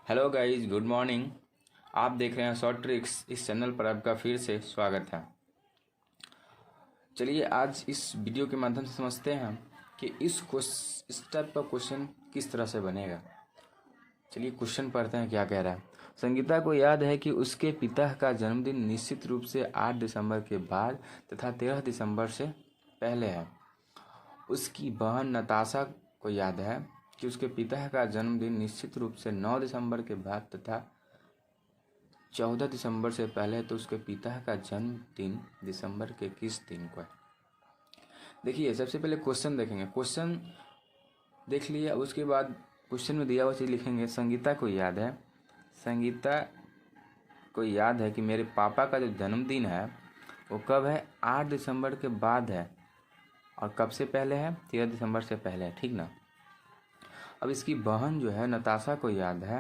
Hello guys, good morning. आप देख रहे हैं शॉर्ट ट्रिक्स। इस चैनल पर आपका फिर से स्वागत है। चलिए आज इस वीडियो के माध्यम से समझते हैं कि इस टाइप का क्वेश्चन किस तरह से बनेगा। चलिए क्वेश्चन पढ़ते हैं क्या कह रहा है। संगीता को याद है कि उसके पिता का जन्मदिन निश्चित रूप से 8 दिसंबर के बाद तथा 13 दिसंबर से पहले है। उसकी बहन नताशा को याद है कि उसके पिता का जन्मदिन निश्चित रूप से 9 दिसंबर के बाद तथा 14 दिसंबर से पहले है, तो उसके पिता का जन्मदिन दिसंबर के किस दिन को है। देखिए सबसे पहले क्वेश्चन देखेंगे। क्वेश्चन देख लिया, उसके बाद क्वेश्चन में दिया हुआ चीज़ लिखेंगे। संगीता को याद है कि मेरे पापा का जो जन्मदिन है वो कब है, 8 दिसंबर के बाद है। और कब से पहले है, 13 दिसंबर से पहले है। ठीक ना। अब इसकी बहन जो है नताशा को याद है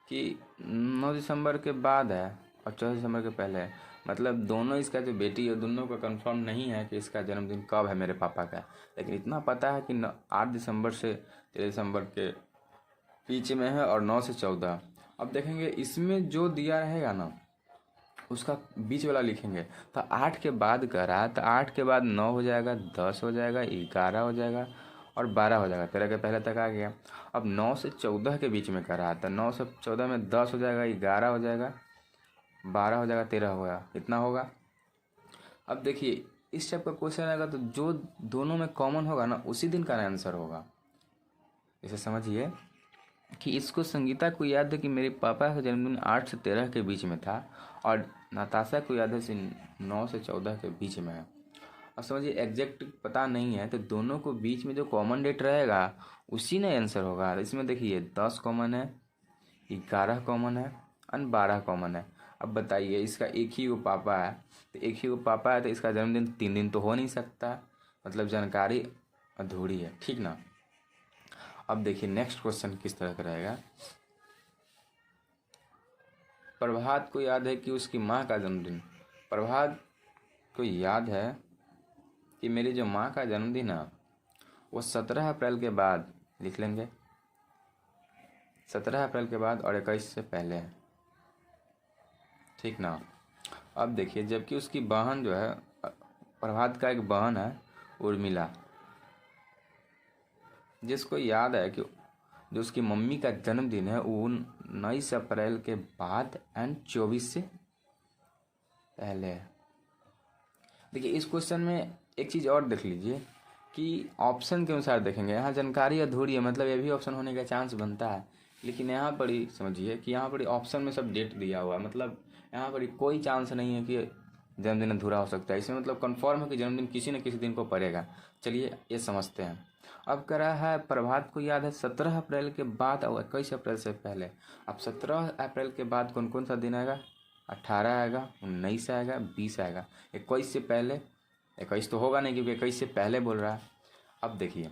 कि 9 दिसंबर के बाद है और 14 दिसंबर के पहले है। मतलब दोनों, इसका जो बेटी है दोनों का कंफर्म नहीं है कि इसका जन्मदिन कब है मेरे पापा का। लेकिन इतना पता है कि 8 दिसंबर से 13 दिसंबर के बीच में है और 9 से 14। अब देखेंगे इसमें जो दिया रहेगा ना उसका बीच वाला लिखेंगे। तो 8 के बाद कर रहा है तो 8 के बाद 9 हो जाएगा, 10 हो जाएगा, 11 हो जाएगा और 12 हो जाएगा। 13 के पहले तक आ गया। अब 9 से 14 के बीच में कर रहा था। 9 से 14 में 10 हो जाएगा, 11 हो जाएगा, 12 हो जाएगा, 13 होगा। इतना होगा। अब देखिए इस टाइप का क्वेश्चन आएगा तो जो दोनों में कॉमन होगा ना उसी दिन का आंसर होगा। इसे समझिए कि इसको संगीता को याद है कि मेरे पापा का जन्मदिन 8 से 13 के बीच में था और नताशा को याद है 9 से 14 के बीच में है। अब समझिए एग्जैक्ट पता नहीं है तो दोनों को बीच में जो कॉमन डेट रहेगा उसी ने आंसर होगा। इसमें देखिए 10 कॉमन है, 11 कॉमन है और 12 कॉमन है। अब बताइए इसका एक ही वो पापा है, तो एक ही वो पापा है तो इसका जन्मदिन 3 दिन तो हो नहीं सकता। मतलब जानकारी अधूरी है। ठीक ना। अब देखिए नेक्स्ट क्वेश्चन किस तरह का रहेगा। प्रभात को याद है कि उसकी माँ का जन्मदिन, प्रभात को याद है कि मेरी जो माँ का जन्मदिन है वो 17 अप्रैल के बाद, लिख लेंगे 17 अप्रैल के बाद और 21 से पहले है। ठीक ना। अब देखिए जबकि उसकी बहन जो है, प्रभात का एक बहन है उर्मिला, जिसको याद है कि जो उसकी मम्मी का जन्मदिन है वो 19 अप्रैल के बाद एंड 24 से पहले है। देखिए इस क्वेश्चन में एक चीज़ और देख लीजिए कि ऑप्शन के अनुसार देखेंगे। यहाँ जानकारी अधूरी है, मतलब ये भी ऑप्शन होने का चांस बनता है। लेकिन यहाँ पर ही समझिए कि यहाँ पर ही ऑप्शन में सब डेट दिया हुआ है। मतलब यहाँ पर ही कोई चांस नहीं है कि जन्मदिन अधूरा हो सकता है। इसमें मतलब कन्फर्म है कि जन्मदिन किसी न किसी दिन को पड़ेगा। चलिए ये समझते हैं। अब कह रहा है प्रभात को याद है 17 अप्रैल के बाद और 21 अप्रैल से पहले। अब 17 अप्रैल के बाद कौन कौन सा दिन आएगा, 18 आएगा, 19 आएगा, 20 आएगा। 21 से पहले, 21 तो होगा नहीं क्योंकि 21 से पहले बोल रहा है। अब देखिए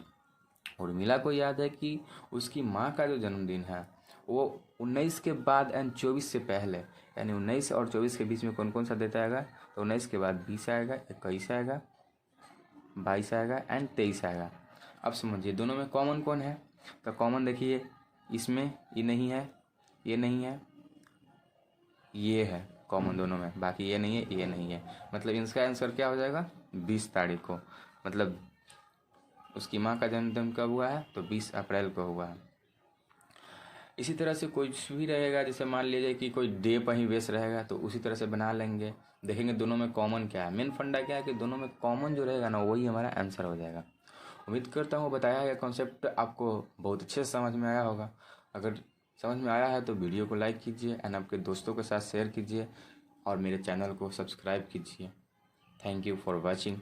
उर्मिला को याद है कि उसकी माँ का जो जन्मदिन है वो 19 के बाद एंड 24 से पहले, यानी 19 और 24 के बीच में कौन कौन सा देता आएगा। तो 19 के बाद 20 आएगा, 21 आएगा, 22 आएगा एंड 23 आएगा। अब समझिए दोनों में कॉमन कौन है। तो कॉमन देखिए इसमें ये नहीं है, ये नहीं है, ये है कॉमन दोनों में। बाकी ये नहीं है, ये नहीं है। मतलब इसका आंसर क्या हो जाएगा, 20 तारीख को। मतलब उसकी माँ का जन्मदिन कब हुआ है, तो 20 अप्रैल को हुआ है। इसी तरह से कुछ भी रहेगा, जैसे मान लीजिए कि कोई डे पर ही बेस रहेगा तो उसी तरह से बना लेंगे। देखेंगे दोनों में कॉमन क्या है। मेन फंडा क्या है कि दोनों में कॉमन जो रहेगा ना वही हमारा आंसर हो जाएगा। उम्मीद करता हूँ बताया गया कॉन्सेप्ट आपको बहुत अच्छे से समझ में आया होगा। अगर समझ में आया है तो वीडियो को लाइक कीजिए एंड आपके दोस्तों के साथ शेयर कीजिए और मेरे चैनल को सब्सक्राइब कीजिए। Thank you for watching.